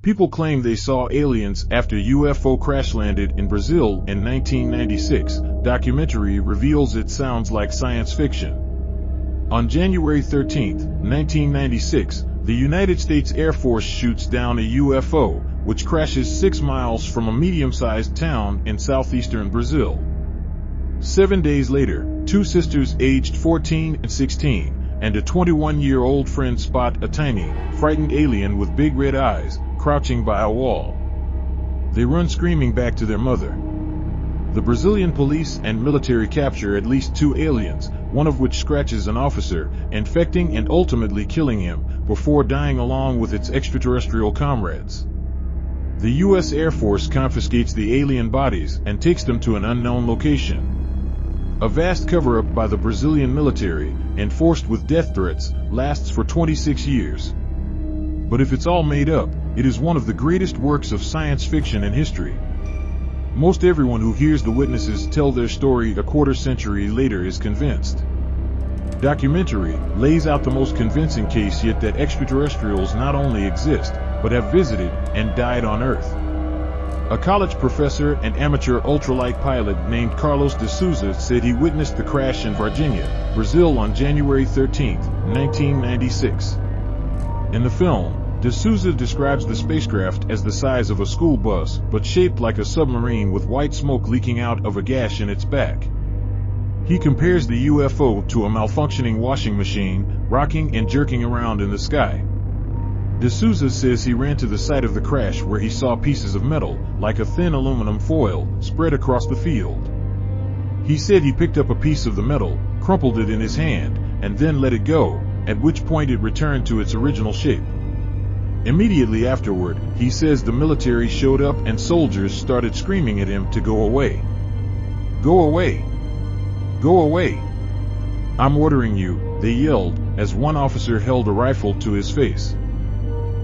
People claim they saw aliens after UFO crash landed in Brazil in 1996. Documentary reveals it sounds like science fiction. On January 13, 1996, the United States Air Force shoots down a UFO, which crashes 6 miles from a medium-sized town in southeastern Brazil. 7 days later, two sisters aged 14 and 16, and a 21-year-old friend spot a tiny, frightened alien with big red eyes, crouching by a wall. They run screaming back to their mother. The Brazilian police and military capture at least 2 aliens, one of which scratches an officer, infecting and ultimately killing him, before dying along with its extraterrestrial comrades. The U.S. Air Force confiscates the alien bodies and takes them to an unknown location. A vast cover-up by the Brazilian military, enforced with death threats, lasts for 26 years. But if it's all made up, it is one of the greatest works of science fiction in history. Most everyone who hears the witnesses tell their story a quarter-century later is convinced. Documentary lays out the most convincing case yet that extraterrestrials not only exist, but have visited and died on Earth. A college professor and amateur ultralight pilot named Carlos de Souza said he witnessed the crash in Varginha, Brazil on January 13, 1996. In the film, de Souza describes the spacecraft as the size of a school bus, but shaped like a submarine with white smoke leaking out of a gash in its back. He compares the UFO to a malfunctioning washing machine, rocking and jerking around in the sky. De Souza says he ran to the site of the crash where he saw pieces of metal, like a thin aluminum foil, spread across the field. He said he picked up a piece of the metal, crumpled it in his hand, and then let it go, at which point it returned to its original shape. Immediately afterward, he says the military showed up and soldiers started screaming at him to go away. Go away! Go away! I'm ordering you, they yelled, as one officer held a rifle to his face.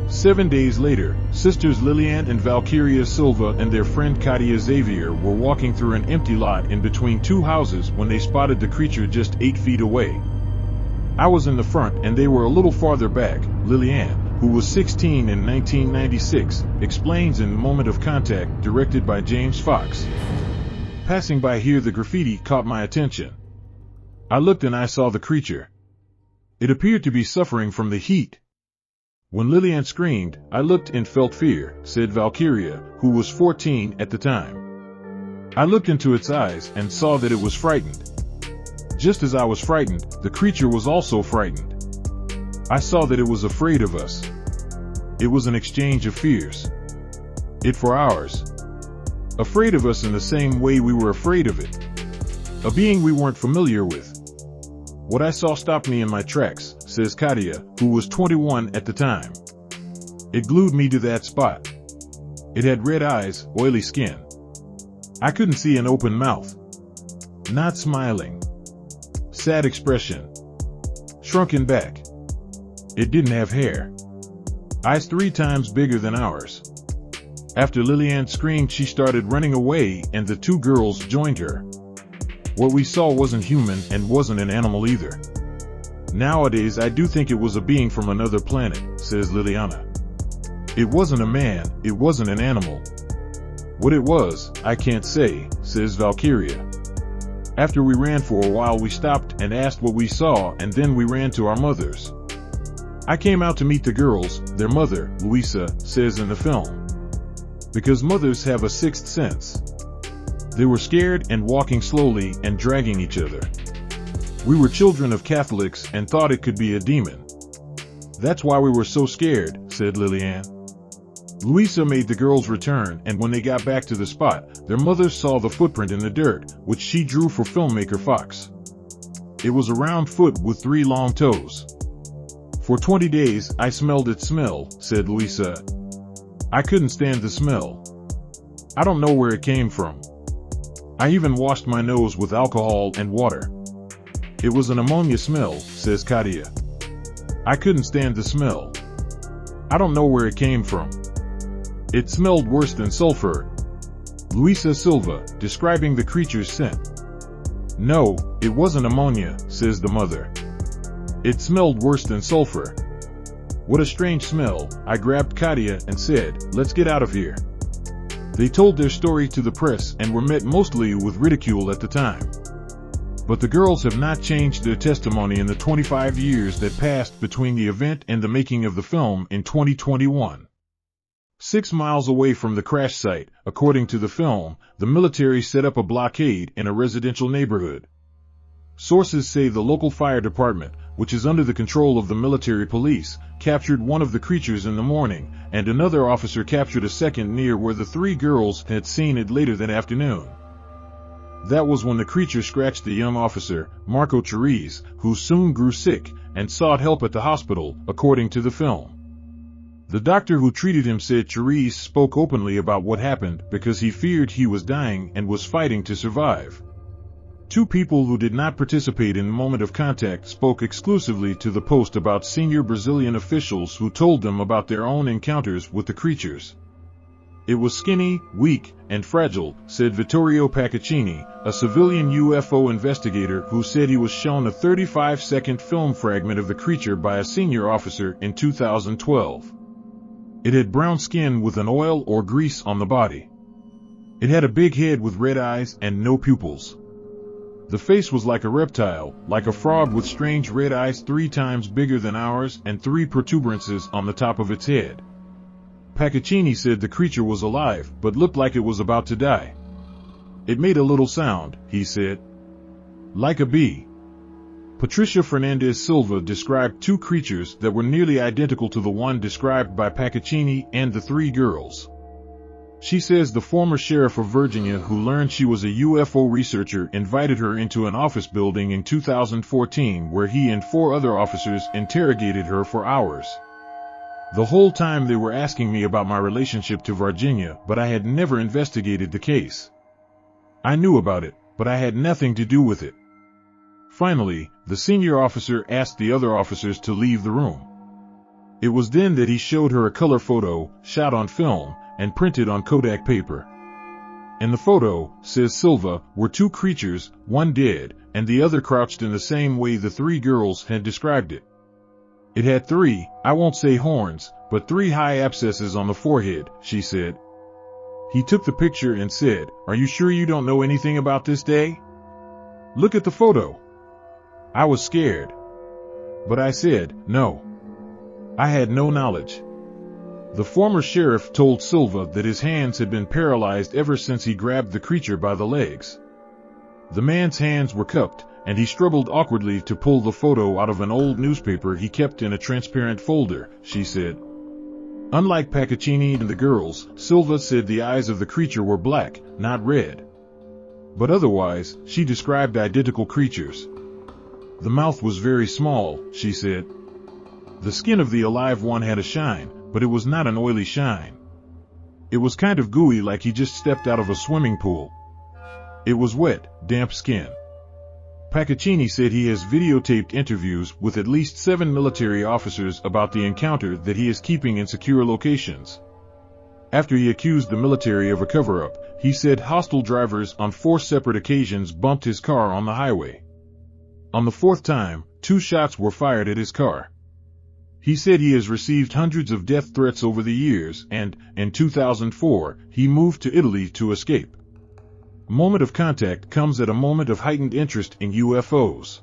7 days later, sisters Lilian and Valkyria Silva and their friend Katia Xavier were walking through an empty lot in between 2 houses when they spotted the creature just 8 feet away. I was in the front and they were a little farther back. Lilian, who was 16 in 1996, explains in Moment of Contact, directed by James Fox. Passing by here, the graffiti caught my attention. I looked and I saw the creature. It appeared to be suffering from the heat. When Lilian screamed, I looked and felt fear, said Valkyria, who was 14 at the time. I looked into its eyes and saw that it was frightened. Just as I was frightened, the creature was also frightened. I saw that it was afraid of us. It was an exchange of fears. It for hours. Afraid of us in the same way we were afraid of it. A being we weren't familiar with. What I saw stopped me in my tracks, says Katia, who was 21 at the time. It glued me to that spot. It had red eyes, oily skin. I couldn't see an open mouth. Not smiling. Sad expression. Shrunken back. It didn't have hair. Eyes 3 times bigger than ours. After Lilian screamed, she started running away and the 2 girls joined her. What we saw wasn't human and wasn't an animal either. Nowadays I do think it was a being from another planet, says Liliana. It wasn't a man, it wasn't an animal. What it was, I can't say, says Valkyria. After we ran for a while we stopped and asked what we saw and then we ran to our mothers. I came out to meet the girls, their mother, Luisa, says in the film. Because mothers have a 6th sense. They were scared and walking slowly and dragging each other. We were children of Catholics and thought it could be a demon. That's why we were so scared, said Lilian. Luisa made the girls return, and when they got back to the spot, their mothers saw the footprint in the dirt, which she drew for filmmaker Fox. It was a round foot with 3 long toes. For 20 days, I smelled its smell, said Luisa. I couldn't stand the smell. I don't know where it came from. I even washed my nose with alcohol and water. It was an ammonia smell, says Katia. I couldn't stand the smell. I don't know where it came from. It smelled worse than sulfur. Luisa Silva, describing the creature's scent. No, it wasn't ammonia, says the mother. It smelled worse than sulfur. What a strange smell. I grabbed Katia and said, let's get out of here. They told their story to the press and were met mostly with ridicule at the time. But the girls have not changed their testimony in the 25 years that passed between the event and the making of the film in 2021. 6 miles away from the crash site, according to the film, the military set up a blockade in a residential neighborhood. Sources say the local fire department, which is under the control of the military police, captured one of the creatures in the morning, and another officer captured a second near where the 3 girls had seen it later that afternoon. That was when the creature scratched the young officer, Marco Therese, who soon grew sick and sought help at the hospital, according to the film. The doctor who treated him said Therese spoke openly about what happened because he feared he was dying and was fighting to survive. 2 people who did not participate in the moment of contact spoke exclusively to the Post about senior Brazilian officials who told them about their own encounters with the creatures. It was skinny, weak, and fragile, said Vittorio Paccaccini, a civilian UFO investigator who said he was shown a 35-second film fragment of the creature by a senior officer in 2012. It had brown skin with an oil or grease on the body. It had a big head with red eyes and no pupils. The face was like a reptile, like a frog with strange red eyes 3 times bigger than ours and 3 protuberances on the top of its head. Paccaccini said the creature was alive, but looked like it was about to die. It made a little sound, he said. Like a bee. Patricia Fernandez Silva described 2 creatures that were nearly identical to the one described by Paccaccini and the 3 girls. She says the former sheriff of Virginia who learned she was a UFO researcher invited her into an office building in 2014 where he and 4 other officers interrogated her for hours. The whole time they were asking me about my relationship to Virginia, but I had never investigated the case. I knew about it, but I had nothing to do with it. Finally, the senior officer asked the other officers to leave the room. It was then that he showed her a color photo, shot on film, and printed on Kodak paper. In the photo, says Silva, were 2 creatures, one dead, and the other crouched in the same way the 3 girls had described it. It had 3, I won't say horns, but 3 high abscesses on the forehead, she said. He took the picture and said, "Are you sure you don't know anything about this day? Look at the photo." I was scared. But I said, no. I had no knowledge. The former sheriff told Silva that his hands had been paralyzed ever since he grabbed the creature by the legs. The man's hands were cupped, and he struggled awkwardly to pull the photo out of an old newspaper he kept in a transparent folder, she said. Unlike Paccaccini and the girls, Silva said the eyes of the creature were black, not red. But otherwise, she described identical creatures. The mouth was very small, she said. The skin of the alive one had a shine, but it was not an oily shine. It was kind of gooey, like he just stepped out of a swimming pool. It was wet, damp skin. Paccaccini said he has videotaped interviews with at least 7 military officers about the encounter that he is keeping in secure locations. After he accused the military of a cover-up, he said hostile drivers on 4 separate occasions bumped his car on the highway. On the 4th time, 2 shots were fired at his car. He said he has received hundreds of death threats over the years and, in 2004, he moved to Italy to escape. Moment of contact comes at a moment of heightened interest in UFOs.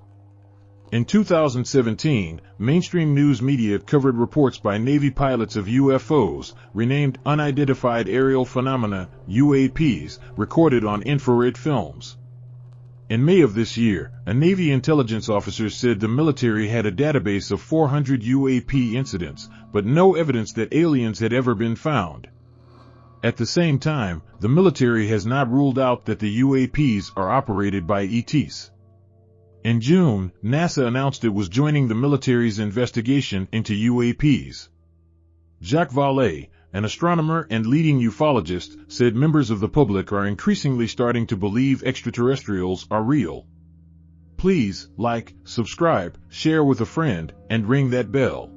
In 2017, mainstream news media covered reports by Navy pilots of UFOs, renamed Unidentified Aerial Phenomena, UAPs, recorded on infrared films. In May of this year, a Navy intelligence officer said the military had a database of 400 UAP incidents, but no evidence that aliens had ever been found. At the same time, the military has not ruled out that the UAPs are operated by ETs. In June, NASA announced it was joining the military's investigation into UAPs. Jacques Vallée, an astronomer and leading ufologist, said members of the public are increasingly starting to believe extraterrestrials are real. Please like, subscribe, share with a friend, and ring that bell.